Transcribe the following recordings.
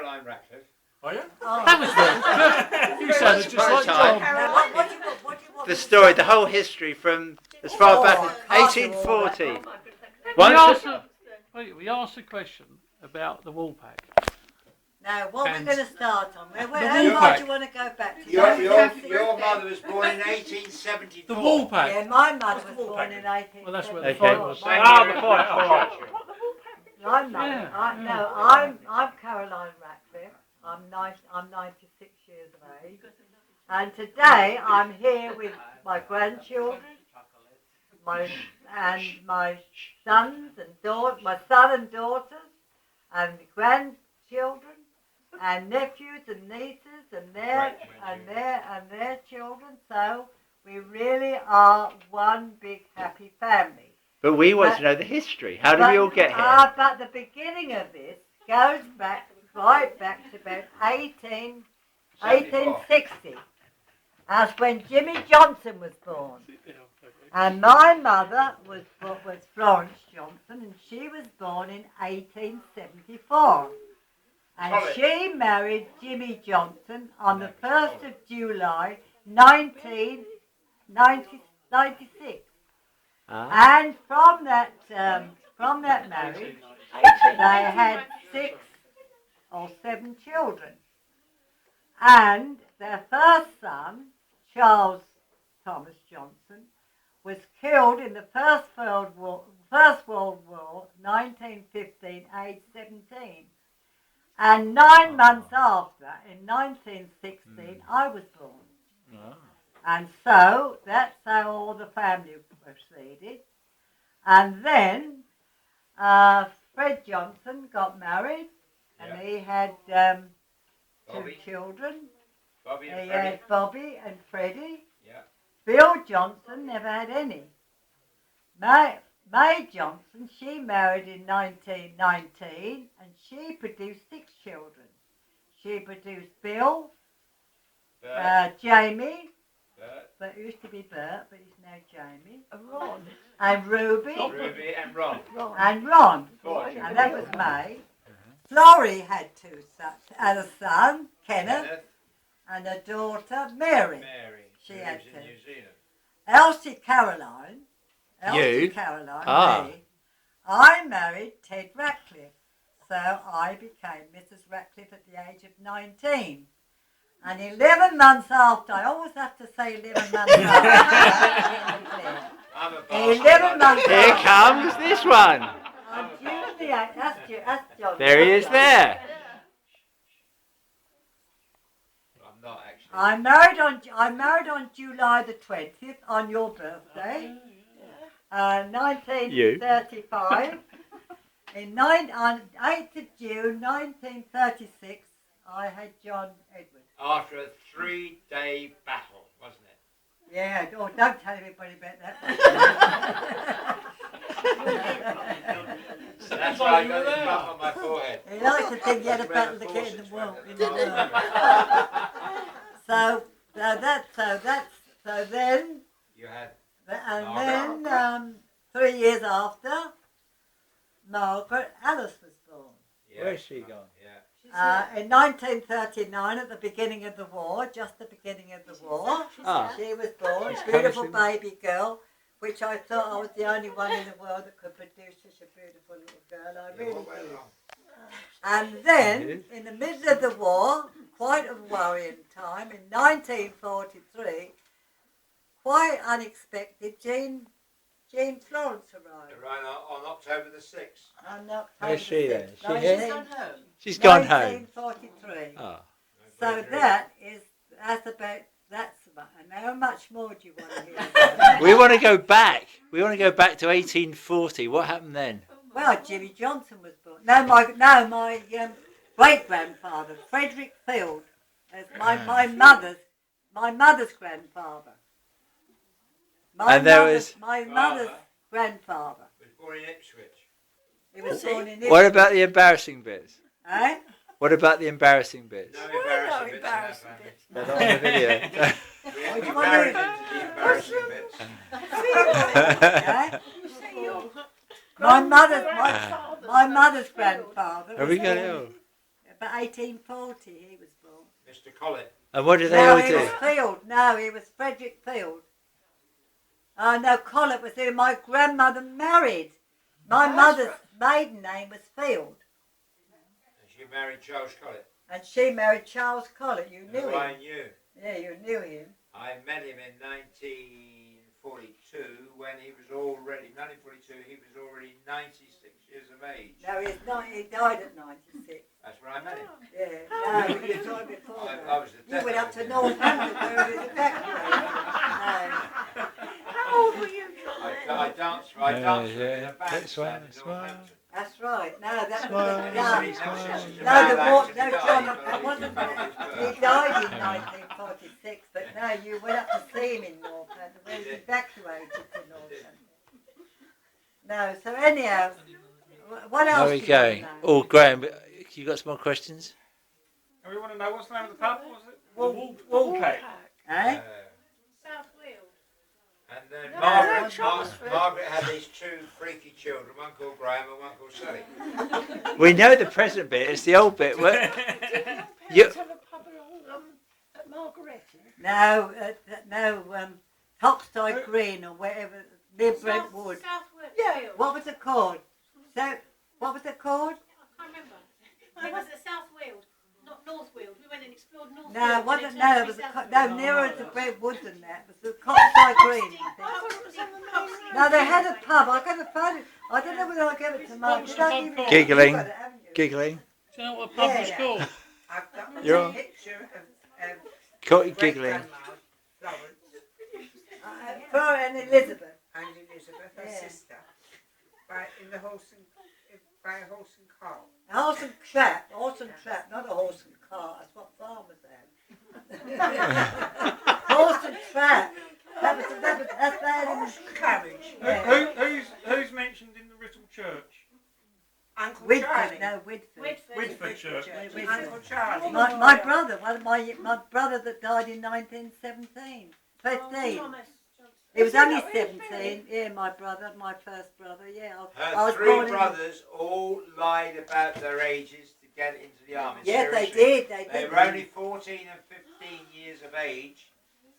Caroline Ratcliff. Are you? Oh. That was good. You sounded just like John. What do you want The story, the whole history from as far back as 1840. We asked a question about the wool pack. Now, what we're going to start on? How wool far pack. do you want to go back to? Your mother was born in 1874. The wool pack. Yeah, my mother was born in 1874. Well, that's where the Okay. fight was. The fight. All right. My mother, I'm Caroline Ratcliff. I'm 96 years of age, and today I'm here with my grandchildren, my sons and daughters, my son and daughters, and grandchildren, and nephews and nieces, and their children. So we really are one big happy family. But we want to know the history. How did we all get here? But the beginning of this goes back right back to about 1860. That's when Jimmy Johnson was born. And my mother was Florence Johnson, and she was born in 1874. And she married Jimmy Johnson on the 1st of July, 1996. And from that marriage, they had 6 or 7 children. And their first son, Charles Thomas Johnson, was killed in the First World War, 1915, aged 17. And 9 months after, in 1916, I was born. And so that's how all the family proceeded. And then Fred Johnson got married, and he had 2 children. Bobby and He Freddie. had Bobby and Freddie. Yeah. Bill Johnson never had any. May Johnson, she married in 1919, and she produced 6 children. She produced Bill, Jamie, but it used to be Bert, but he's now Jamie. Ron. And Ruby. And Ron. And Ron. And that was May. Florrie had 2 sons, and a son, Kenneth, and a daughter, Mary. She had 2. In New Zealand. Elsie Caroline, me, I married Ted Ratcliff, so I became Mrs. Ratcliff at the age of 19. And 11 months after, I always have to say 11 months after. I'm a 11 months Here after. comes this one. I'm June the 8th. That's John. There he is there. I'm not actually. I married on July the 20th, on your birthday, 1935. On 8th of June 1936, I had John Edward. After a 3-day battle, wasn't it? Yeah, don't tell everybody about that. That's why I got this bump on my forehead. He likes to think he had a battle to get in the world. So then, You had. and then 3 years after, Margaret Alice was born. Yeah. Where's she gone? Yeah. In 1939, at the beginning of the war, just the beginning of the war, she was born, beautiful baby girl, which I thought I was the only one in the world that could produce such a beautiful little girl. I really did. And then, in the middle of the war, quite a worrying time, in 1943, quite unexpected, Jean Florence arrived. Right on October the 6th. Where's she then? Is she She's here? gone home. She's gone home. 1943. Oh. So that's about. And how much more do you want to hear about? We want to go back. We want to go back to 1840. What happened then? Well, Jimmy Johnson was born. No, my great grandfather, Frederick Field, is my mother's grandfather. My mother's grandfather. He was born in Ipswich. He was born in Ipswich. What about the embarrassing bits? Eh? What about the embarrassing bits? No embarrassing bits. They're not on the video. We married into the embarrassing bits. Eh? My mother's grandfather. Have we got it all? But 1840 he was born. Mr. Collett. And what did they No, all he do? was Field. No, he was Frederick Field. Oh, no, Collett was who my grandmother married. My mother's maiden name was Field. And she married Charles Collett. And she married Charles Collett. You knew Who him. I knew. Yeah, you knew him. I met him in 1942 when he was already, 1942, he was already 96 years of age. No, he's not. He died at 96. That's where I met him. Yeah, no, he died before that. I was the You went up to Northampton where he was evacuated. No. How old were you, John? I danced in a band That's stand right, in that's right. Northampton. That's right. No, that Smile, was smile. no, John, that wasn't. He died in 1946, but no, you went up to see him in Northampton when he was evacuated to Northampton. No, so anyhow, what else? Where are we going? Oh, Graham, you got some more questions? And we want to know what's the name of the pub, was it? Woolpack. Eh? South Wales. And then No, Margaret, Margaret had these two freaky children, one called Graham and one called Sally. We know the present bit, it's the old bit. Where, You have a pub at Margaret. No, Topside Green or wherever, near Brentwood. South Wales. Yeah. What was it called? So, what was it called? I can't remember. It was at South Wales, not North Wales. We went and explored North No, Wales. it wasn't. No, it was nearer to Brentwood than that. It was the Topside Green, I think. No, they had a pub. I got to find it. I don't know whether I gave it to Mark. What was the pub called? Giggling. You got it, haven't you? Giggling. Do you know what pub was Yeah. called? I've got You're a on. picture of Caught you giggling. great-grandma, Florence, Florrie and Elizabeth. and Elizabeth, her Yeah. sister, by a horse and cart. A horse and trap, not a horse and cart. That's what farmers had. Horse and trap. That's bad. Carriage. Yeah. Who's mentioned in the Writtle Church? Uncle Whitford, Charlie. no, Whitford. Whitford Church. Whitford. Uncle Charlie. My brother, my brother that died in 1917, 15. Thomas Johnson. He was only 17. Yeah, my brother, my first brother. Yeah, I Her was three born brothers all lied about their ages to get into the army. Yeah, they Seriously. did. They They did. were only 14 and 15 years of age,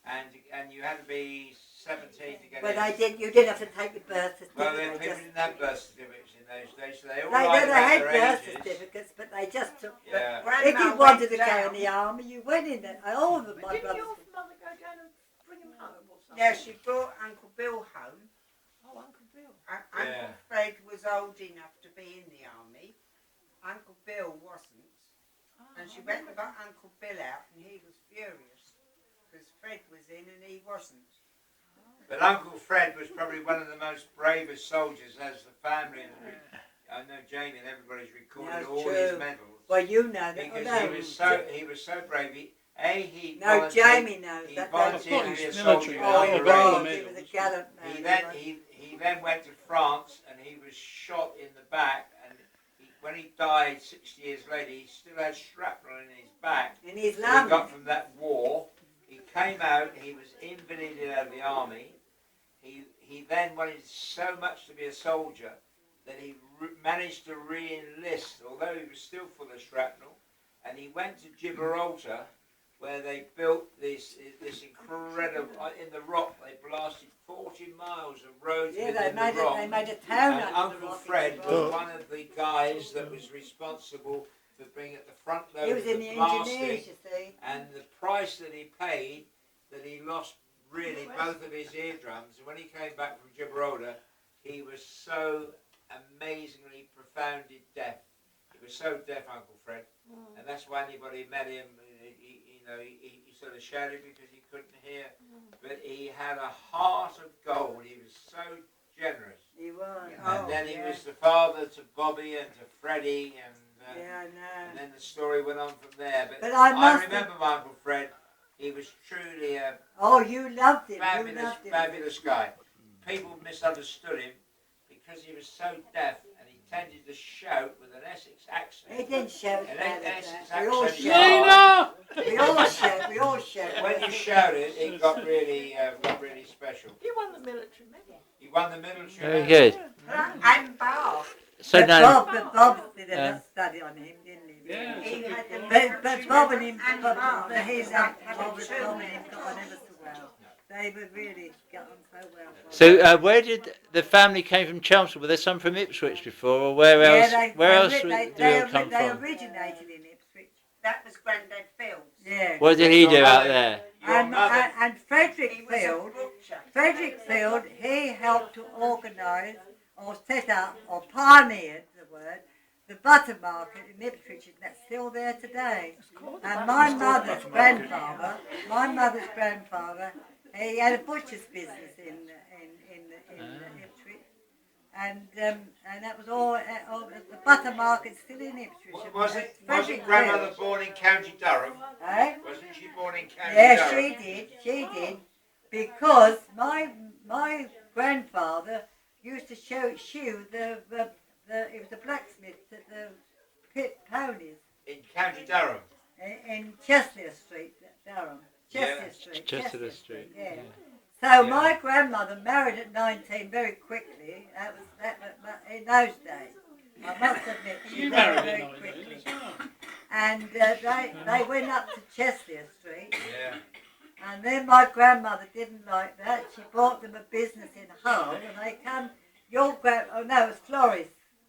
and you had to be 17 to get But in. they did. You didn't have to take your birth Well, certificate. people didn't have birth certificates in those days, so they all They lied about had their birth ages. certificates, but they just took. Yeah. If you wanted to go in the army, you went in there. All of my Didn't brothers. your mother go down and bring him home or something? Yeah, she brought Uncle Bill home. Oh, Uncle Bill. Uncle Fred was old enough to be in the army. Uncle Bill wasn't. And she went and got Uncle Bill out, and he was furious because Fred was in and he wasn't. But Uncle Fred was probably one of the most bravest soldiers, as the family. I know Jamie and everybody's recorded That's all true. his medals Well, you know that. because Oh, he was so brave. He no, volunteered- Jamie knows He that. volunteered to Of be a course, soldier. military. in Oh, he He underage. got was. He was a gallant man. He then went to France and he was shot in the back, and when he died 6 years later, he still had shrapnel in his back. In his He lung. got from that war. He came out, he was invalided out of the army. He then wanted so much to be a soldier that he managed to re-enlist, although he was still full of shrapnel, and he went to Gibraltar, where they built this incredible, in the rock, they blasted 40 miles of roads Yeah, within they the rock. made a town And out of the Uncle rock. Fred was one of the guys that was responsible for being at the front load He was of in the the blasting, engineers, you see. and the price that he paid, that he lost really both of his eardrums, and when he came back from Gibraltar, he was so amazingly profoundly deaf. He was so deaf, Uncle Fred, and that's why anybody met him, he sort of shouted because he couldn't hear, but he had a heart of gold. He was so generous. He was. And then he was the father to Bobby and to Freddie, and Yeah, I know. and then the story went on from there. But I must remember my Uncle Fred. He was truly a Oh, you loved him. You loved him. fabulous guy. People misunderstood him because he was so deaf, and he tended to shout with an Essex accent. He didn't shout An bad Essex at that. We all accent. shout. Lena! We all shout. We all shout. When you shouted, it got really special. You won the military medal. He won the military. Very medal. And Bar. So But now, Bob did a study on him, didn't he? Yeah. He But Bob and him, And Bob Mark and him had got on two. ever so well. They would really get on so well. So where did the family came from? Chelmsford? Were there some from Ipswich before, or where else? Where else did they come They from? originated in Ipswich. That was Grandad Fields. Yeah. What did he do out there? And Frederick He was a Field, butcher. Frederick Field, he helped to organise or set up or pioneered the word, the butter market in Ipswich, and that's still there today. And my mother's grandfather, he had a butcher's business in Ipswich, and that was all. The butter market's still in Ipswich. Wasn't grandmother born in County Durham? Eh? Wasn't she born in County Yeah, Durham? she did, because my grandfather used to shoe the it was a blacksmith at the pit ponies In County Durham. in Chester Street, Durham. Yeah. Chester Street. Yeah. Yeah. So Yeah. my grandmother married at 19 very quickly. That was in those days. I must admit, she You married married very at 19 quickly. as well. And they went up to Chester Street. Yeah. And then my grandmother didn't like that. She bought them a business in Hull, and they come. Oh no, it was Florrie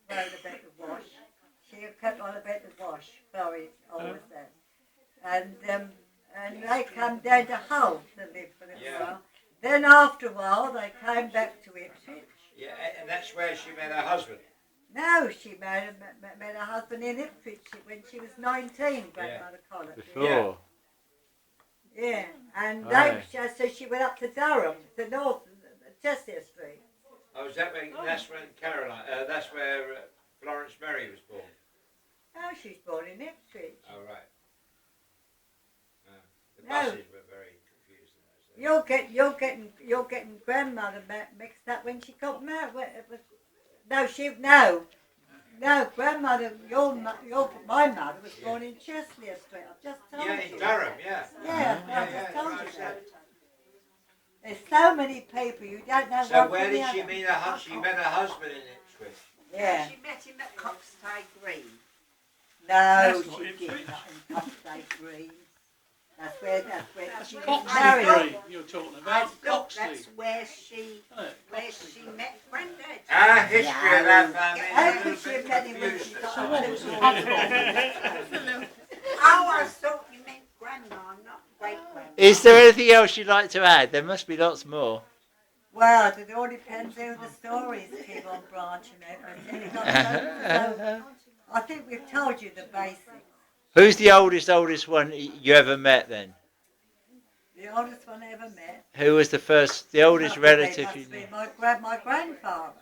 rode about the wash. She kept on about the wash. Florrie always said. And they come down to Hull to live for a little while. Then after a while, they came back to Ipswich. Yeah, and that's where she met her husband. No, she met her husband in Ipswich when she was 19. Grandmother Collett. Before. Yeah, and Right. so she went up to Durham, to North Chester Street. Oh, is that where? That's when Caroline. That's where Florence Mary was born. No, she's born in Ipswich. Oh right. The No. buses were very confused in those days. You're getting grandmother mixed up when she got married. No, grandmother. My mother was born in Chester Street. I've just told you. Yeah, in Durham. Yeah. Yeah, I Yeah, just told right, you so- that. There's so many people you don't know. So one where from the did she other. meet her husband? She met her husband in Ipswich. Yeah. She met him at Coxtay Green. No, That's not she Ipswich. did not in Upstate Green. That's where she was Coxley married. Green, you're talking about. Look, Coxley. that's where she met Grandad. Our history of that family How is a could little she bit have met him when confused. she got So a what was little it? Oh, I thought you meant Grandma, not great Grandma. Is there anything else you'd like to add? There must be lots more. Well, it all depends who the stories keep on branching out. I think we've told you the basics. Who's the oldest one you ever met then? The oldest one I ever met. Who was the oldest relative you must be knew? my grandfather,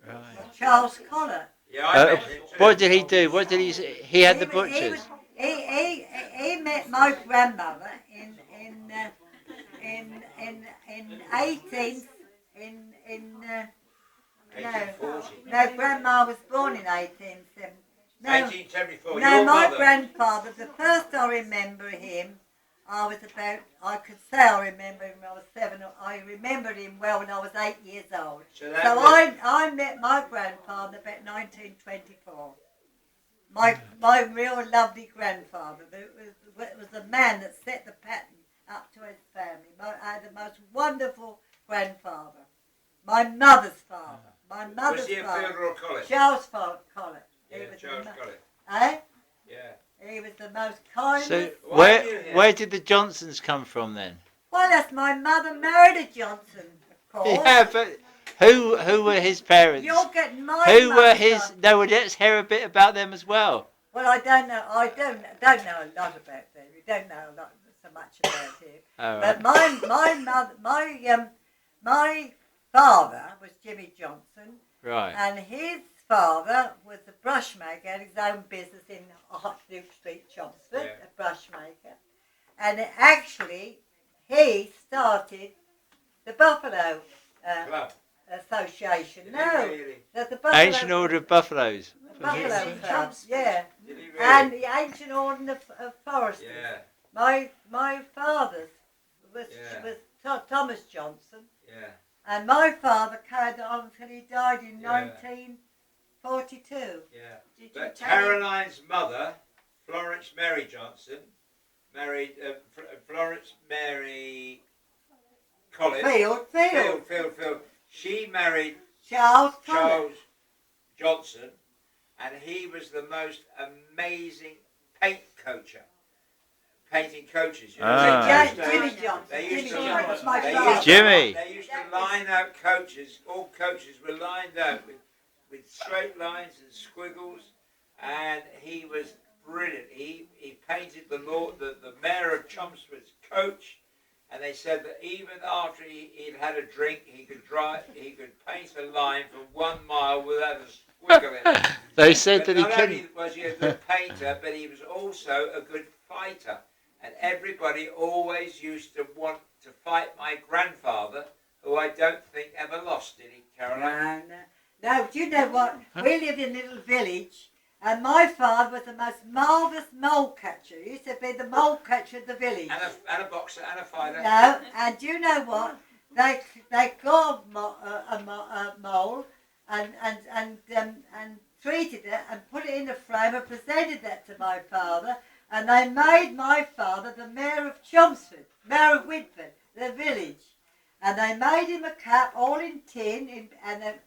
Right. Charles Collett. Yeah, I met him too. What did he do? What did he had the butchers? He met my grandmother in 18 no, grandma was born in 1870. No, 1874. no, Your my mother. grandfather, the first I remember him, I could say I remember him when I was 7. I remembered him well when I was 8 years old. So So I met my grandfather about 1924. My real lovely grandfather. It was the man that set the pattern up to his family. I had the most wonderful grandfather. My mother's father. My mother's Was he a father. Fielder or College? Charles Collett. He Yeah, was Charles the, College. Eh? Yeah. He was the most kindest. So Why are you here? where did the Johnsons come from then? Well, that's my mother married a Johnson, of course. Yeah, but who were his parents? You're getting my Who were mother's his? side. No, let's hear a bit about them as well. Well, I don't know. I don't know a lot about them. We don't know a lot, so much about him. All But right. my father was Jimmy Johnson, Right. and his father was a brushmaker. Had his own business in Hot Duke Street, Chelmsford, Yeah. a brushmaker. And actually, he started the Buffalo Club. Association. Did he No, really? the Buffalo, Ancient Order of Buffaloes. Buffalo Yes. Club. Yeah, Did he really? and the Ancient Order of Foresters. Yeah. My father's was Thomas Johnson, Yeah. and my father carried on until he died in Yeah. 1942. Did Yeah. you But tell him? Caroline's mother, Florence Florence Mary Johnson married Florence Mary Collins. Field. She married Charles Johnson, and he was the most amazing painting coaches. You know, Jimmy Johnson. They used to line out coaches. All coaches were lined out with straight lines and squiggles, and he was brilliant. He painted the mayor of Chelmsford's coach, and they said that even after he'd had a drink, he could paint a line for 1 mile without a squiggle in it. They said that he not couldn't. only was he a good painter, but he was also a good fighter. And everybody always used to want to fight my grandfather, who I don't think ever lost, did he, Caroline? No, do you know what? We lived in a little village, and my father was the most marvellous mole catcher. He used to be the mole catcher of the village. And a boxer and a fighter. No, and do you know what? They got a mole and treated it and put it in a frame and presented that to my father. And they made my father the mayor of Chelmsford, mayor of Whitford, the village. And they made him a cap all in tin, and the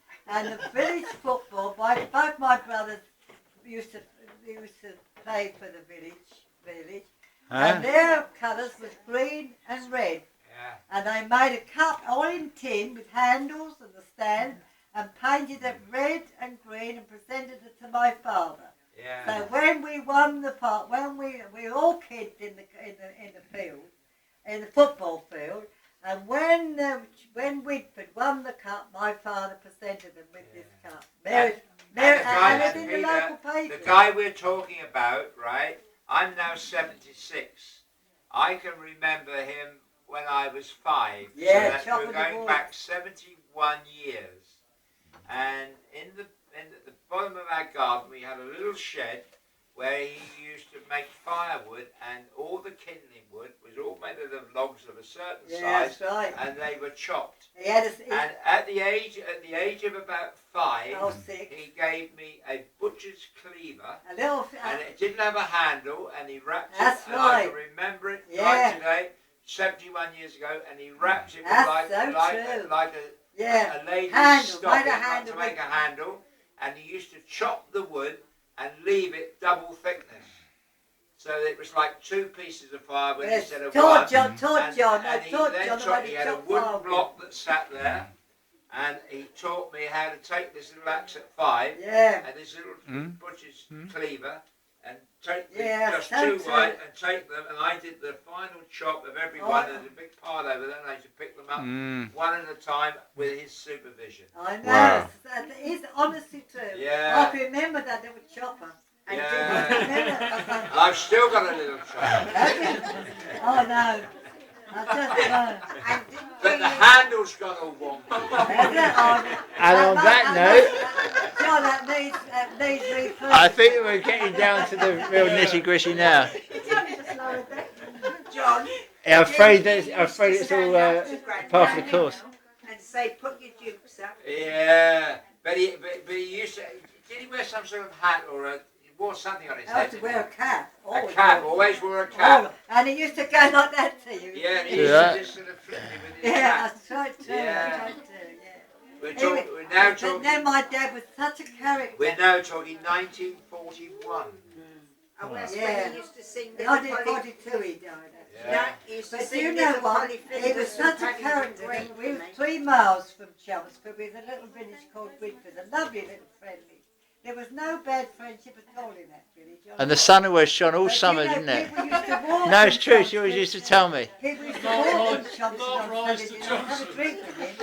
village football. Both my brothers used to play for the village. And their colours was green and red. Yeah. And they made a cup all in tin with handles and the stand, and painted it red and green and presented it to my father. Yeah. So when we won the part, when we were all kids in the field, in the football field, and when Whitford won the cup, my father presented them with this cup. And it's in the local paper. The guy we're talking about, right? I'm now 76. I can remember him when I was 5. Yeah, so we're going back 71 years, and in the bottom of our garden we had a little shed where he used to make firewood, and all the kindling wood was all made out of logs of a certain size, that's right. and they were chopped. And at the age of about 5, I was 6. he gave me a butcher's cleaver, A little, and it didn't have a handle, and he wrapped That's it, and right. I can remember it Yeah. like today, 71 years ago, and he wrapped it with That's so like true. a lady's Handle, stocking made a handle to make a handle, and he used to chop the wood and leave it double thickness. So it was like 2 pieces of firewood instead of one. And he had a wooden block that sat there, and he taught me how to take this little axe at 5, and this little butcher's cleaver, and take just 2 white and take them, and I did the final chop of every one. There's a big pile over there, and I used to pick them up one at a time with his supervision. I know, Wow. that is honestly true. Yeah. I can remember that little chopper. Yeah. I've still got a little chopper. Oh no, I just know. But the handle's got all wonky. And on that note, John, that needs refurb. I think we're getting down to the real nitty-gritty now. John. I'm afraid it's all part of the course. And say, put your dukes up. Yeah, but he used to. Did he wear some sort of hat or he wore something on his I head? had to wear a cap. A cap. Always wore a cap. And he used to go like that to you. Yeah, and he used to just sort of flip me with his hat. I tried to. Yeah. I tried to. We're now But talking. then my dad was such a character. We're now talking 1941. And that's Yeah. when he used to sing the 1942 he died. Yeah. That used to But sing you know Little what? Polly He Flinders was such a and Paddy character. Great, We were wasn't 3 miles from Chelmsford with a little village called Whitford, a lovely little friendly. There was no bad friendship at all in that village. And the sun always shone all But summer, you know, didn't it? people used to walk No, it's from true. She always Chelmsford. used to tell me. People used to walk from Chelmsford on rise to Saturdays and have a drink with him.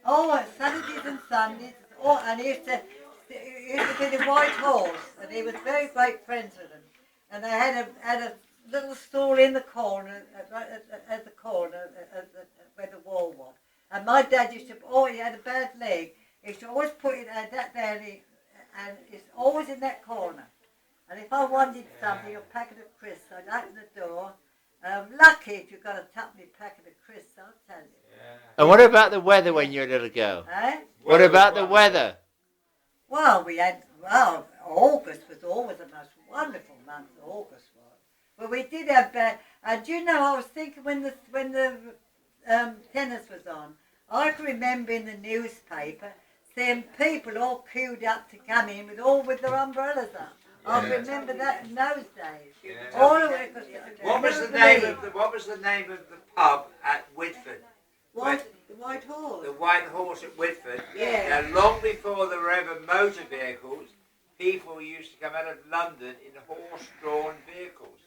Oh, Saturdays and Sundays. Oh, and he used to be the White Horse, and he was very great friends with them. And they had a little stall in the corner, at the corner, where the wall was. And my dad used to, he had a bad leg. He used to always put it at that there, and it's always in that corner. And if I wanted something, a packet of crisps, I'd open the door. Lucky if you've got a tuppenny packet of crisps, I'll tell you. And what about the weather when you were a little girl? Eh? What about the weather? Well, August was always the most wonderful month. month August was. But we did have, and you know, I was thinking when the tennis was on, I can remember in the newspaper seeing people all queued up to come in with their umbrellas up. I remember that in those days. Yeah. All the way. What was the name of the pub at Whitford? The White Horse. The White Horse at Whitford. Yeah. Now, long before there were ever motor vehicles, people used to come out of London in horse-drawn vehicles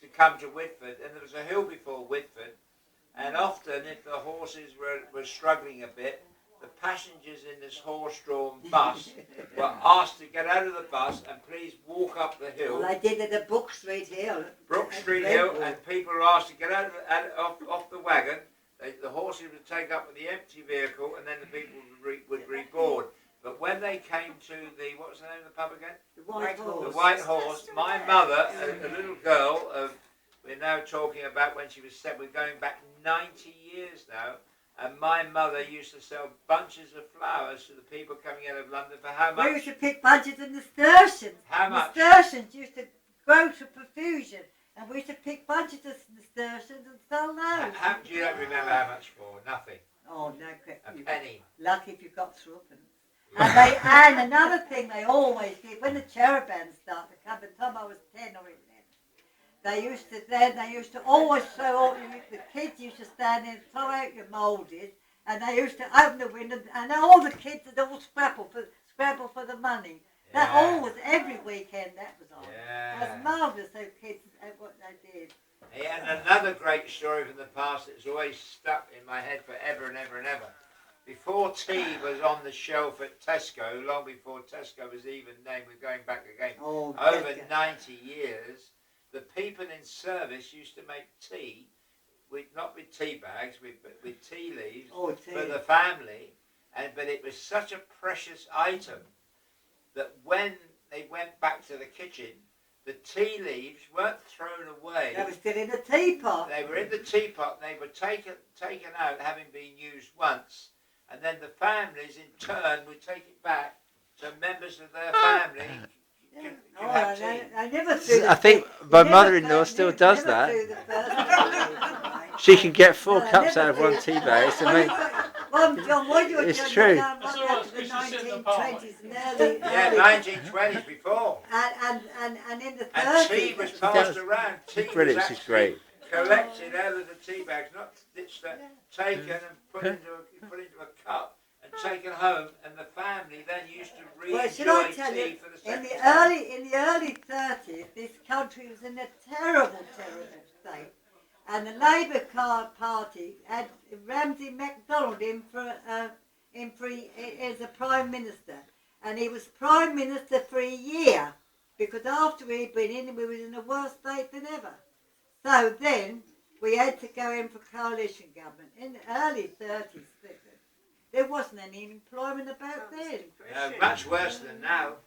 to come to Whitford, and there was a hill before Whitford, and often if the horses were struggling a bit, the passengers in this horse-drawn bus were asked to get out of the bus and please walk up the hill. Well, I did it at Brook Street Hill. Brook Street Hill, and people were asked to get out off the wagon. The horses would take up with the empty vehicle, and then the people would reboard. But when they came to what was the name of the pub again? The White Horse. The White Horse. My mother, a little girl, we're now talking about when she was 7, we're going back 90 years now, and my mother used to sell bunches of flowers to the people coming out of London for how much? We used to pick bunches of nasturtiums. How much? Nasturtiums used to grow to profusion, and we used to pick bunches of nasturtiums and sell those. You don't remember how much for? Nothing. Oh, no. A penny. Lucky if you got threepence. And another thing they always did, when the cherubins started to come, by the time I was 10 or 11, they used to always show, the kids used to stand there and throw out your mouldies, and they used to open the window, and all the kids would all scrabble for the money. That always, every weekend that was on. Yeah. It was marvellous how kids, what they did. Yeah, and another great story from the past that's always stuck in my head forever and ever and ever. Before tea was on the shelf at Tesco, long before Tesco was even named, we're going back again, over 90 years, the people in service used to make tea, not with tea bags, but with tea leaves for the family, but it was such a precious item that when they went back to the kitchen, the tea leaves weren't thrown away. They were still in the teapot. They were in the teapot, they were taken out, having been used once, and then the families in turn would take it back to members of their family. I never threw I think my mother-in-law still does that. She can get 4 cups out of one tea bag. It's true. The 1920s and early. Yeah, 1920s before. And in the 30s. And tea was passed around. Tea was She's great. collected out of the tea bags, not ditched, taken and put into a cup and taken home, and the family then used to re-enjoy tea for the second time. In the early 30s, this country was in a terrible state, and the Labour Party had Ramsay MacDonald in as a Prime Minister, and he was Prime Minister for a year, because after he'd been in, we were in a worse state than ever. So then we had to go in for coalition government. In the early 30s, there wasn't any employment about then. Much worse than now.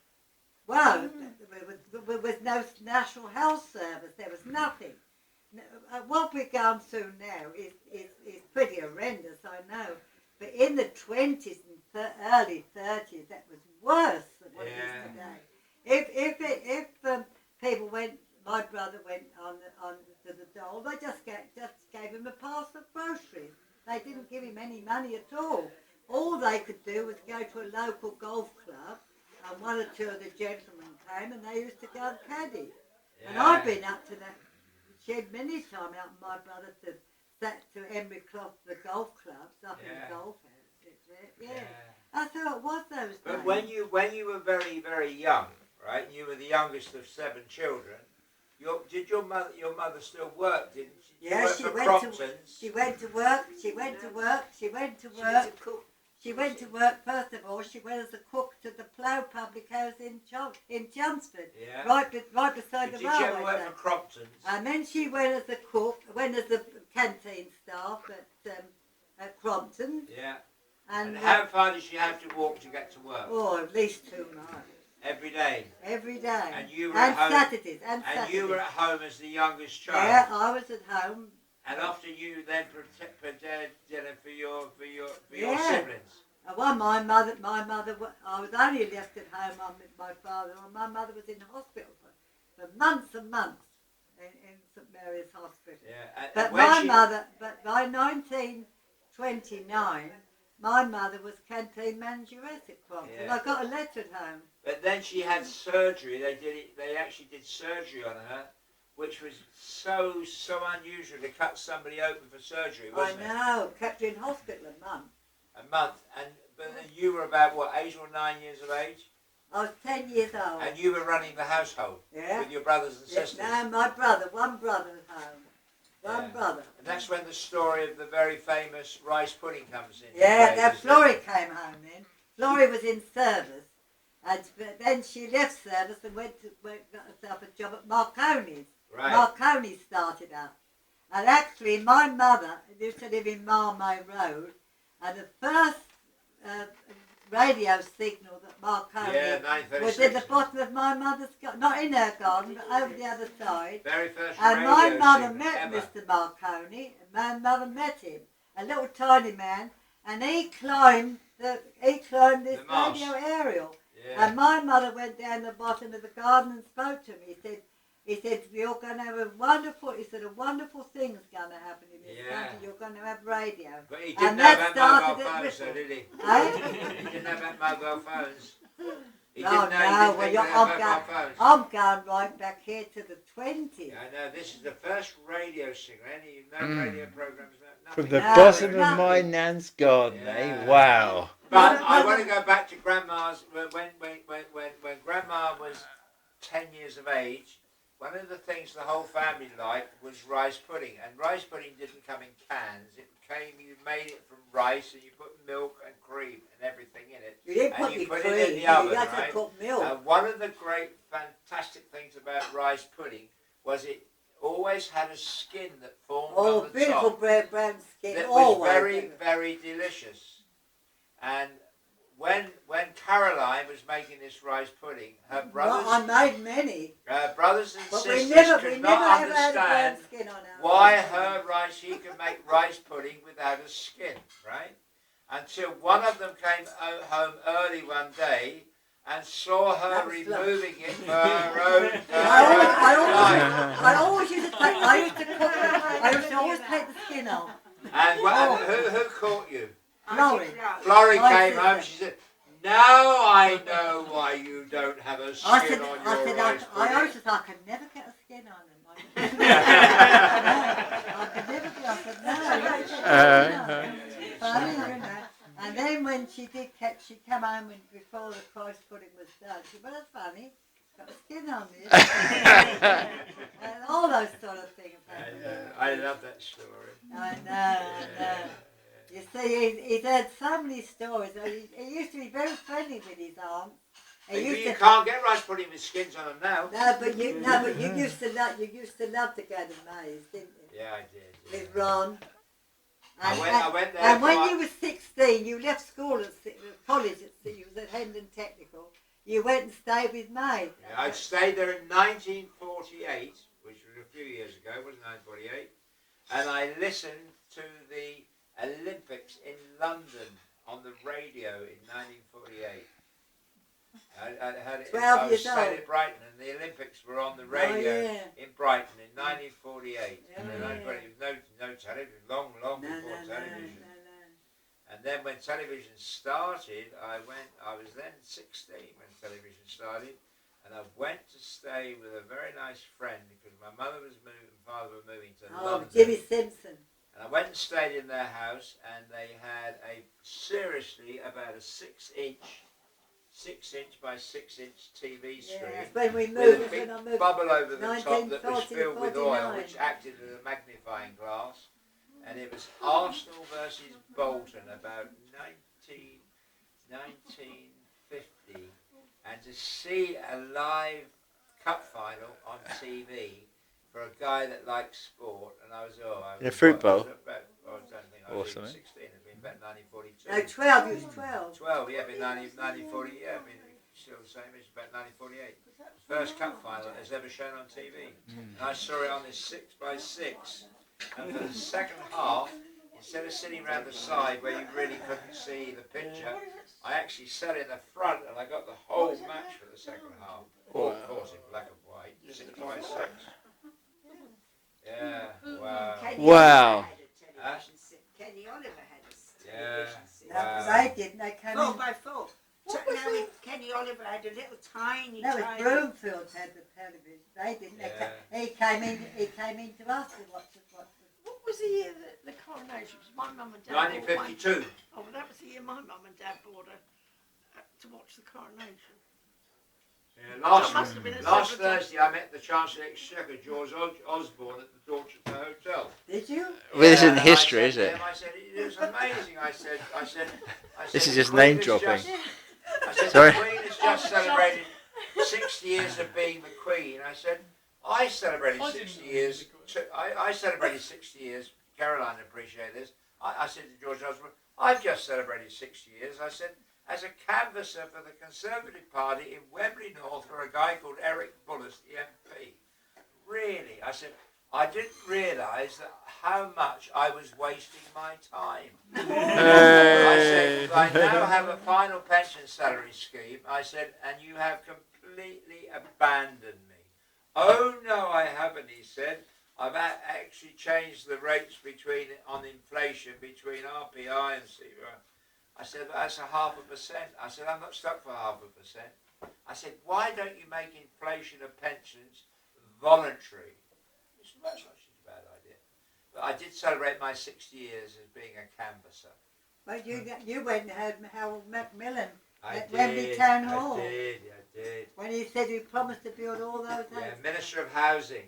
Well, there was no National Health Service. There was nothing. What we're going through now is pretty horrendous, I know. But in the 20s and early 30s, that was worse than what it is today. If people went, my brother went on to the dole, they just gave him a parcel of groceries. They didn't give him any money at all. All they could do was go to a local golf club, and 1 or 2 of the gentlemen came, and they used to go and caddy. Yeah. And I've been up to that shed many times, out with my brother to Emery Clough, the golf clubs up in the golf house. Yeah. I thought, what those days? But when you were very, very young, right? You were the youngest of 7 children. Did your mother still work? Didn't she? Yeah, she went to work. She went to work, first of all, she went as a cook to the Plough Public House in Chelmsford, right beside the railway. Did she ever work for Crompton's? And then she went as a cook, went as a canteen staff at Crompton's. Yeah. And how far did she have to walk to get to work? Oh, at least 2 miles. Every day? Every day. And you were at home? Saturdays. And you were at home as the youngest child? Yeah, I was at home. And after you then prepared dinner for your siblings? Well, my mother, I was only left at home with my father, and my mother was in hospital for months and months in St Mary's Hospital. Yeah. But when my she- mother, but by 1929, my mother was canteen manageress at Cross, and Yeah. I got a letter at home. But then she had surgery. They actually did surgery on her, which was so unusual to cut somebody open for surgery, I wasn't it? know, kept her in hospital a month. A month. But then you were about what, 8 or 9 years of age, I was 10 years old. and you were running the household Yeah. with your brothers and Yes, sisters. no, my brother, one brother at home. One Yeah. brother. And that's when the story of the very famous rice pudding comes in. Yeah, play, then isn't it? Florrie came home then. Florrie was in service. And then she left service and got herself a job at Marconi's. Right. Marconi started up. And actually, my mother used to live in Marmay Road, and the first radio signal that Marconi Yeah, was in the 936. bottom of my mother's garden, not in her garden, but over the other side. Very first And radio my mother signal met ever. Mr. Marconi, and my mother met him, a little tiny man, and he climbed this The mast. radio aerial. Yeah. And my mother went down the bottom of the garden and spoke to me. He said, you're going to have a wonderful thing's going to happen in this Yeah. country. You're going to have radio. But he And didn't that have started mobile at phones, though, Bristol. did he? Eh? He didn't have mobile phones. He No, didn't know. He no, didn't well, think you're, they had mobile phones. I'm going right back here to the 20s. I know, this is the first radio signal. No radio programs, nothing. From the No, bottom of nothing. my nan's garden, Yeah. eh? Wow. But No, I no, want no. to go back to Grandma's, when Grandma was 10 years of age, one of the things the whole family liked was rice pudding. And rice pudding didn't come in cans. You made it from rice, and you put milk and cream and everything in it. You didn't And put you your put cream, it in the oven, you had right? to put milk. One of the great, fantastic things about rice pudding was it always had a skin that formed Oh, on the beautiful top brown skin, that was always. very, very delicious. And when Caroline was making this rice pudding, her Well, I made many, brothers and but sisters we never could ever not had a brown understand skin on our why rice. she could make rice pudding without a skin, right? Until one of them came home early one day and saw her That was removing it for her own I always used to take, I used to always take the skin off. And who caught you? Florrie. Florrie My came sister. home, she said, now I know why you don't have a skin I said, on your I said, rice I pudding. always said I could never get a skin on them. I could never get, I said, no. Funny, you know. And then when she came home and before the rice pudding was done, she said, well, that's funny. Got a skin on me. And all those sort of things. I love that story. I know. You see, he's heard so many stories. He used to be very friendly with his aunt. You can't get rice pudding with skins on them now. No, but you used to love to go to Mays, didn't you? Yeah, I did. Yeah. With Ron. I went there. And when you were 16, you left school at college. You was at Hendon Technical. You went and stayed with May. Yeah, I stayed there in 1948, which was a few years ago. It wasn't 1948, and I listened to the Olympics in London on the radio in 1948. I had it. 12 I was years staying old. at Brighton, and the Olympics were on the radio in Brighton in 1948. Yeah. And then there was no television, long before television. And then when television started, I was then 16 when television started, and I went to stay with a very nice friend because my mother was moving, father were moving to London. Jimmy Simpson. And I went and stayed in their house, and they had about a 6-inch by 6-inch TV screen When we with moved, a big when I moved. bubble over the top that was 1940, filled with oil, 49. which acted as a magnifying glass. And it was Arsenal versus Bolton about 1950. And to see a live cup final on TV for a guy that likes sport, and I was In a fruit bowl? I don't think I was Awesome, even eh? 16, it'd been about 1942. No, 12, you was 12. 12, yeah, been 1940, yeah, been still the same age, about 1948. First cup final that's ever shown on TV. And I saw it on this 6x6. And for the second half, instead of sitting around the side where you really couldn't see the picture, I actually sat in the front and I got the whole match for the second half. All, of course, in black and white. 6 by 6. Yeah, wow. Kenny Wow. Oliver had a television set. Kenny Oliver had a television set. No, they didn't. They came 4 in. by 4. So now Kenny Oliver had a little tiny, No, tiny. it's Broomfield had the television. They didn't. Yeah. He came in. He came in to us to watch it. What was the year that the coronation was? My mum and dad bought one. 1952. Oh, well, that was the year my mum and dad bought her to watch the coronation. Yeah, That must have been a last separate time. Thursday I met the Chancellor Exchequer, George Osborne, at the Dorchester Hotel. Did you? Well, this isn't and history, I is said it? to him, I said, it was amazing. I said, This is the just Queen name has dropping. I said, Sorry? the Queen has just celebrated 60 years of being the Queen. I said, I celebrated 60 years. I celebrated 60 years. Caroline appreciate this. I said to George Osborne, I've just celebrated 60 years. I said, as a canvasser for the Conservative Party in Wembley North for a guy called Eric Bullis, the MP. Really, I said, I didn't realise how much I was wasting my time. I said, I now have a final pension salary scheme. I said, and you have completely abandoned me. Oh no, I haven't, he said. I've actually changed the rates on inflation between RPI and CPI. I said, that's 0.5%. I said, I'm not stuck for 0.5%. I said, why don't you make inflation of pensions voluntary? That's not such a bad idea. But I did celebrate my 60 years as being a canvasser. But you went and heard Harold Macmillan I at Wembley did, Town Hall. I did. When he said he promised to build all those Yeah, houses. Minister of Housing.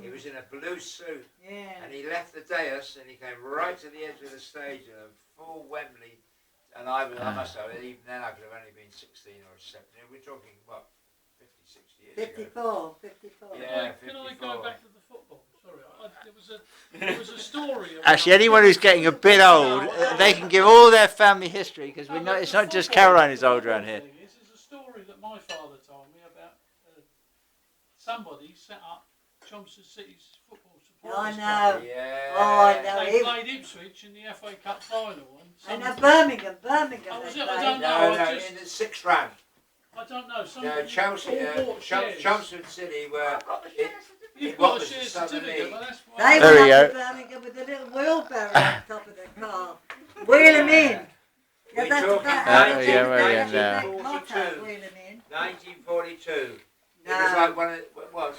He was in a blue suit. Yeah. And he left the dais and he came right to the edge of the stage in a full Wembley. And I must have, even then I could have only been 16 or 17. We're talking, what, 50, 60 years 54. Yeah, Can I 54. go back to the football? Sorry, there was a story. Actually, anyone who's getting a bit old, they can give all their family history because we know it's not just Caroline who's old around here. This is a story that my father told me about somebody set up Chelmsford City's football I supporters know. Yeah. Oh, I know. They played Ipswich in the FA Cup final. And Birmingham. Oh, they was it? I played. don't know. No, in the 6th round. I don't know. No, Chelsea, Chelmsford City were... You've what got a was share the Southern certificate, League? but that's They why. There we went up go. to Birmingham with a little wheelbarrow on top of the car. Wheel them in. We're that's talking about how yeah, we're they in now. make motto, wheel them in. 1942. It No. was like one of it was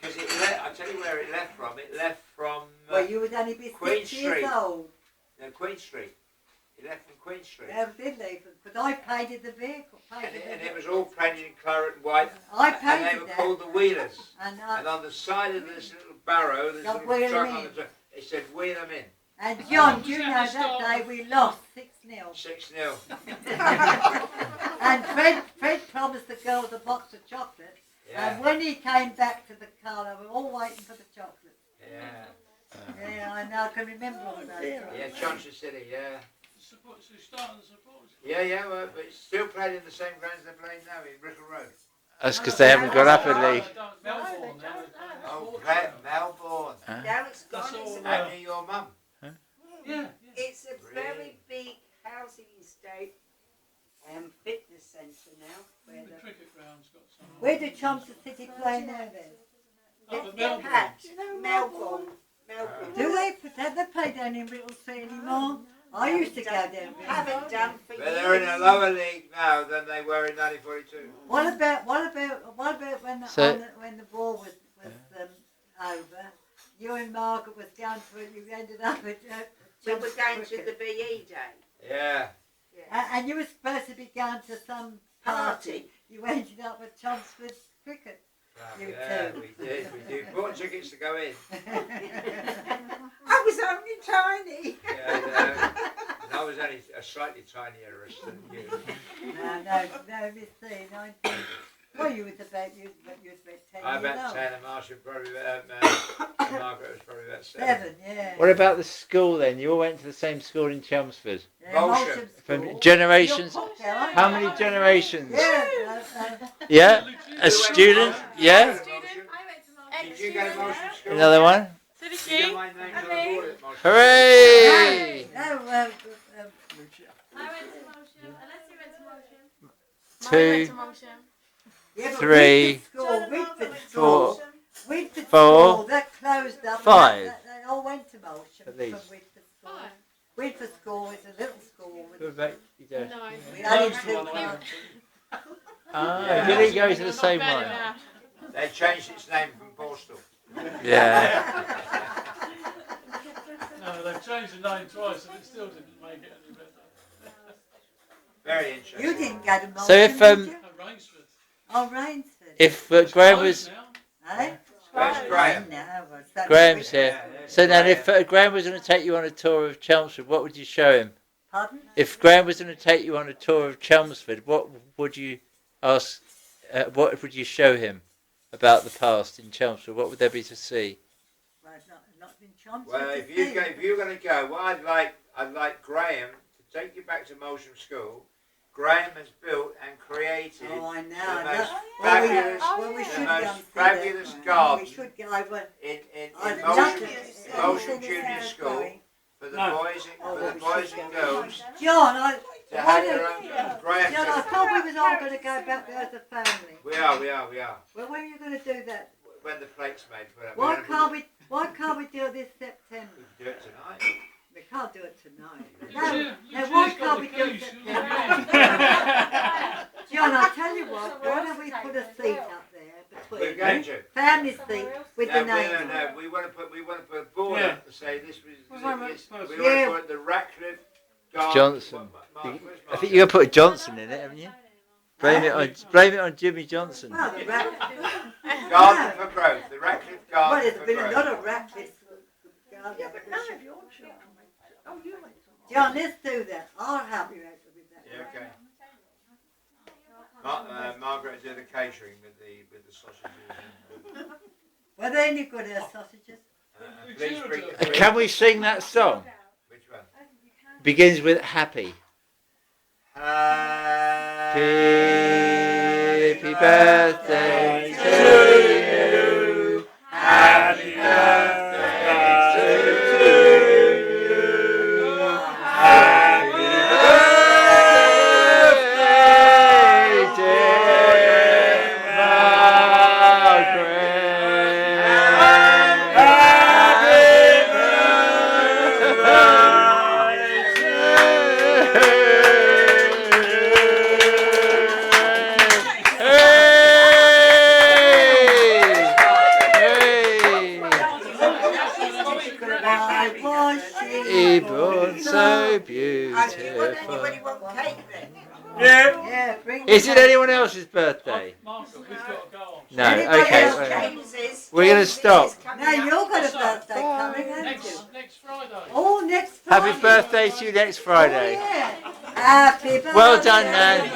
because it left. I tell you where it left from. It left from Well, you would only be Queen 6 years Street. old. no, Queen Street. It left from Queen Street, Yeah, didn't they? But I painted the vehicle. and it was all painted in claret and white, I and they painted were that. called the Wheelers. And, And on the side of this little barrow, this Got little wheel 'em truck on in. the truck, it said "Wheel 'em in." and John, Was do you that know the start that day of- we lost 6-0. 6-0. And Fred promised the girls a box of chocolates. Yeah, And when he came back to the car, they were all waiting for the chocolates. yeah, Yeah, I know. I can remember all those. yeah. Chelmsford City, yeah. So you started the supporters. Yeah, well, but it's still played in the same grounds they're playing now in Rickle Road. That's because they haven't got up in Leigh. Melbourne. Oh, Melbourne. Now it's gone. That's It's all, a, How near your mum? Yeah. it's a very Really? big housing estate and fitness centre now. Where The the cricket ground's got some. Where did Chelmsford City play now then? Up at Get Melbourne. Pat, Melbourne. Do they? Have they play down in Whittlesea anymore? I used to go down there. Haven't done for But they're in a years. lower league now than they were in 1942. What about when the war was over? You and Margaret was going to it. You ended up at. We were going to the BE day. Yeah. Yes. And you were supposed to be going to some party. You ended up at Chelmsford Cricket. You Yeah, too. we did. Bought tickets to go in. I was only tiny. Yeah, and I was only a slightly tinier than you. No, Miss C, 19. Well, you was about 10 I'm years about old. 10 and Marcia probably Margaret was probably about 7. 7, yeah. What about the school then? You all went to the same school in Chelmsford. Yeah, Moulsham. Moulsham From School. generations. You're popular, aren't How you? many generations? Yeah, Yeah? A student? Yeah? Did you go to Moulsham School? Another one? So did You know my name's on the board at Moulsham. Hooray! no, I went to Moulsham. Alessia went to Moulsham. Two. Moulsham. Yeah, but 3, Widford 4, School, Widford 4, School, that closed up. 5. They all went to Molsham At from least. Widford School. Widford School is a little school. What about you, Joe? No. We only Close to two one I went classes. to. Ah, Yeah. you didn't go to the same Better one. now. They changed its name from Borstal. Yeah. No, they've changed the name twice and it still didn't make it any better. Very interesting. You didn't go to Molsham, So if, did you? No, Rainsford. Oh, Rainsford. If Graham was Now. Eh? Where's Graham? No, well, so Graham's Widford here. School. So then, if Graham was going to take you on a tour of Chelmsford, what would you show him? Pardon? If Graham was going to take you on a tour of Chelmsford, what would you ask? What would you show him about the past in Chelmsford? What would there be to see? Well, not in Chelmsford. Well, if you're going to go, well, I'd like Graham to take you back to Molsham School. Graham has built and created Oh, I know. the most Well, fabulous, we the should most go and see fabulous that. garden We should go. I went. in I'd love to. Molsham Junior School for the boys and girls John, I. to have their own. Graham John, I said, thought we was all going to go back there as a family. we are. Well, when are you going to do that? When the plate's made, Why can't we do it this September? We can do it tonight. We can't do it tonight. You No, why just got can't the we do it keys, you'll September? be John, I tell you what. Why don't we put a seat up there We're between going to. family seat with the names? No. We want to put a board Yeah. up to say this was. What's that mean? We want Yeah. to put the Ratcliff Garden. Johnson. Where's I think you're going to put Johnson in it, haven't you? Blame it on Jimmy Johnson. Well, the Garden for Growth. The Ratcliff Well, Garden there's for been a Growth. lot of Ratcliff. Yeah, but none of your children. Oh, you went. John, let's do that. I'll help you out with that. Yeah, okay. Margaret do the catering with the sausages. Were they any good, her sausages? Please bring Can we sing that song? Which one? Begins with happy. Happy birthday to you. Happy birthday to you. Happy birthday, dear Margaret. Born so beautiful. Yeah. Yeah, bring Is it anyone else's birthday? Margaret, we've got to go on. No. Anybody Okay. else, James's. We're going to stop. Now you've got a birthday coming, haven't you? Next Friday. Oh, next Friday. Happy birthday to you next Friday. Oh, yeah. Happy birthday. Well done, Nan.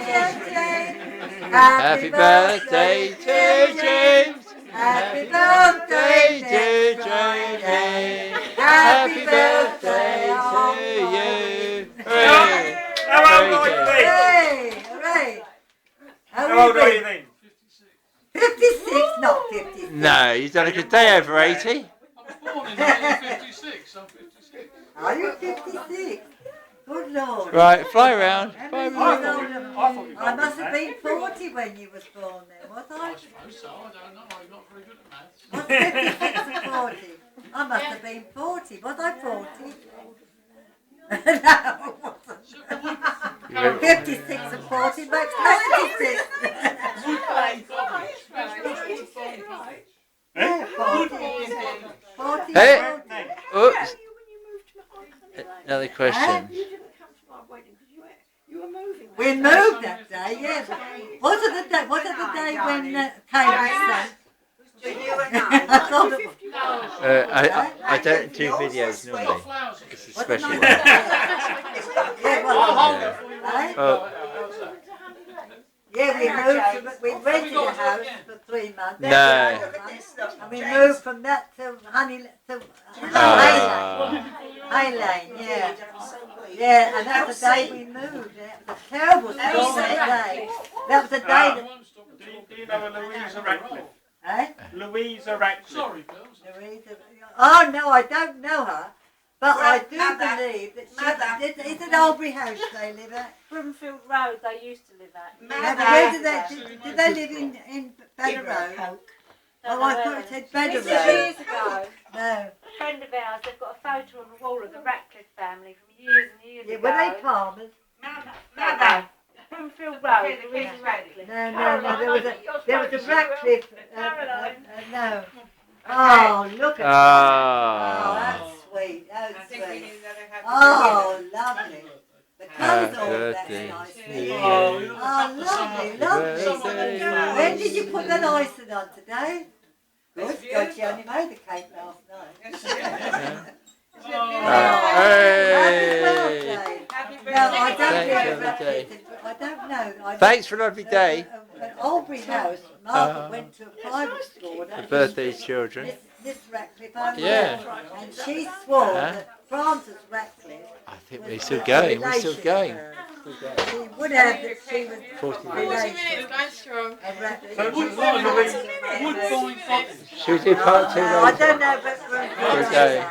Happy birthday to James. Happy birthday to next James. Friday. Happy birthday to you. Hooray. How old Very are good. you Hooray! Hooray! How old are you then? 56, not 56. No, you've done a good day over 80. I was born in 1956. I'm 56. Are you 56? Good Lord. Right, fly around. How Fly many around. years older? I thought you I must have been 40 when you was born then, was I I? suppose so. I don't know. I'm not very good at maths. Was 56 or 40? I must have been 40. Was I 40? No. 56 and 40 makes 96. Yeah, 40. 40. Hey. 40. Oops. When you moved to Holland, Another question. you didn't come to my wedding because you were moving. We moved that day, yeah. Wasn't the day when Cambridge sang? To you and I I. thought it was. I don't do videos Got normally. flowers. It's a What's special the one. Yeah, I'll well, hold it for you. eh? Oh. How's that? yeah, we rented a house for 3 months. No. Look at this, look. And we James. moved from that to High Lane, yeah. Yeah, and that was the day we moved. It was a terrible storm that day. That was the day I that... won't stop until Do you know a Louisa Ratcliff? Eh? Louisa Ratcliff. Sorry, girls. Oh, no, I don't know her. But I do Mother, believe that Mother. it's an Albury house they live at. Broomfield Road they used to live at. Now, where do they live in Banner Road? Oh, I thought it said Banner This is Road. years ago. No. A friend of ours, they've got a photo on the wall of the Ratcliff family from years and years Yeah, ago. were they farmers? No. Broomfield Road, Louise Ratcliff. No. There was a Ratcliff. No. Oh, look at that. Oh, that's sweet. That's sweet. Oh, lovely. The colours all that's nice. Oh, lovely. When did you put that icing on today? Good. God, she only made the cake last night. No, I don't know. Thanks for a lovely day. At Albury House, Margaret went to a private school. The birthday children. Miss Ratcliffe over Yeah. there. And she swore that Frances Ratcliffe. I think we're still going. We're still going. She would have that she was 40 relation Going strong. of Ratcliffe. Woodbine Cottage. Should we do part 2 I later? don't know, but Okay.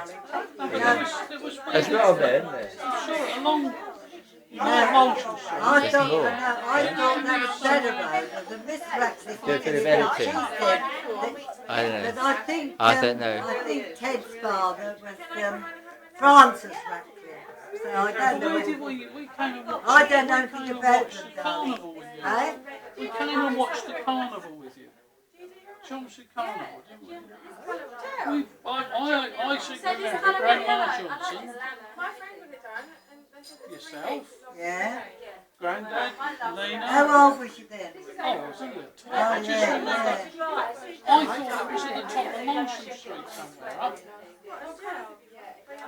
There was There's not on there, isn't there? sure along Moultrie Street. I thought, more. I thought that was Banner Road. There's a Miss Ratcliffe. Do a bit of She editing. said that I don't But know. I I don't know. think Ted's father was Frances Ratcliffe. So I don't know. Where did we came and watched I don't know we came anything and about watched them, the darling. carnival with you. Eh? We came and watched the carnival with you. Chelmsford Carnival, didn't we? I should remember Grandma Johnson, My friend would have done, and they said it's yourself, Yeah. Granddad, Lena. How old was you then? Oh, I was only a 12. Oh, I just yeah, remember. yeah. I thought it was at the top of Moultrie Street somewhere.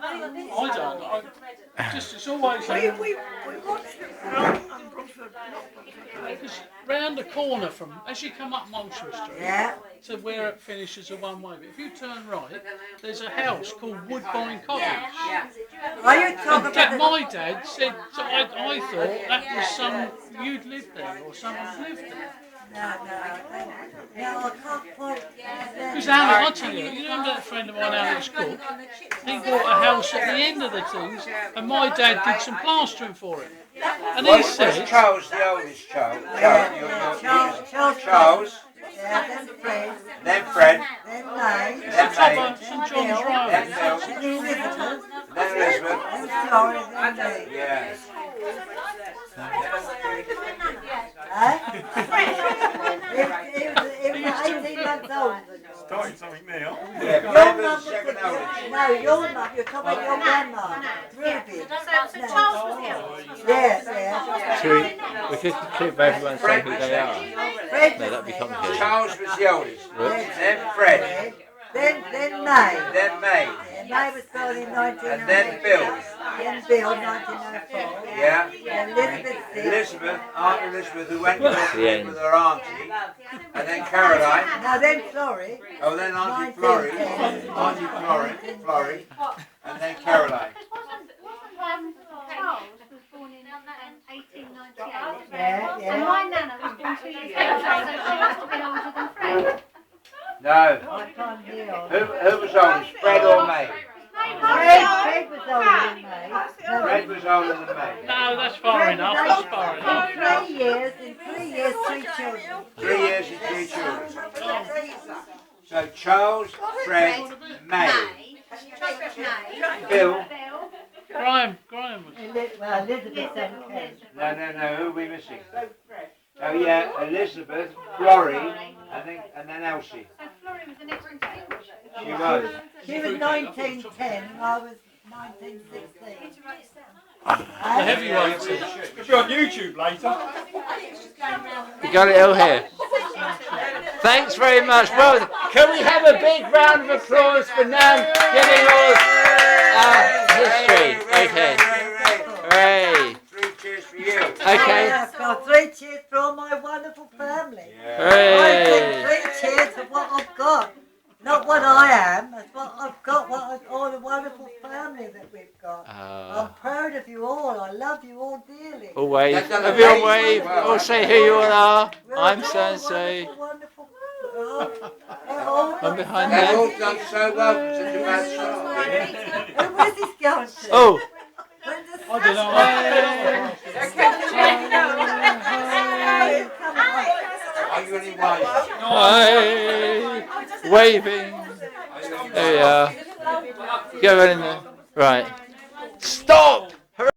I don't know. Just it's always we watched it from Broomfield. it's round the corner from as you come up Moultrie Street Yeah. to where it finishes a one way. But if you turn right, there's a house called Woodbine Cottage. Are you talking Dad, about my dad said so I thought that was some you'd lived there or someone lived there. No, I can't quite. Because Alan, I'll tell you, you remember that friend of mine, Alex Cook? He bought a house at the end of the things, and my dad did some plastering for him. And he Was said, Charles the oldest child? Charles. Charles, Yeah, then Fred, then Fred, then Leigh, it's the top of St John's then Road. Bill, then Elizabeth, then Elizabeth. then Florrie, then me. Yeah. It was 18 months old. Starting something now. Yeah, Your Fred mum was was the second oldest. no, your mum. You're talking about your grandma, Ruby. So Charles was the eldest. Yeah. Should we could conclude by everyone saying who they are. Fred No, was that'd be there. complicated. Charles was the oldest. Whoops. Then Fred, Then May. then May, May was born in 1904. and then Bill. Then Bill, 1904. Yeah. Then Elizabeth VI. Elizabeth, Aunt Elizabeth, who went to That's the end. with her auntie, and then Caroline. Now then Florrie. Oh, then Auntie Florrie, Auntie Florrie, and then Caroline. Charles was born in 1898. Yeah, And yeah. my nana was born 2 years later, so she must have been older than Fred. No. I can't hear. Who was oldest, Fred or May? Fred was older than May. Fred was older than May. No, that's far enough. That's far enough. In 3 years, 3 children. 3 years and 3 children. So Charles, Fred, May, Bill. Graham was. Well, Elizabeth then came. No. Who are we missing? Oh yeah, Elizabeth, Florrie, and then Elsie. So Florrie was the next one to English. She was. She was 1910 and I was 1916. The heavyweights. It'll be on YouTube later. We got it all here. Thanks very much. Well, can we have a big round of applause for Nan giving us history? Okay. Hooray. 3 cheers for you. Okay. I've got 3 cheers for all my wonderful family. I Hooray. think 3 cheers for what I've got. Not what I am, it's what I've got, all the wonderful family that we've got. I'm proud of you all. I love you all dearly. All wave. That's not Everyone amazing. wave. Wow. All say who you all are. We're I'm all so and so. wonderful, wonderful. All One behind They've there. all done so well for such a bad start. Where's this going to? Oh, When does I don't know. Are you any wiser? hi. Waving. There we are. Go in there. Right. Stop!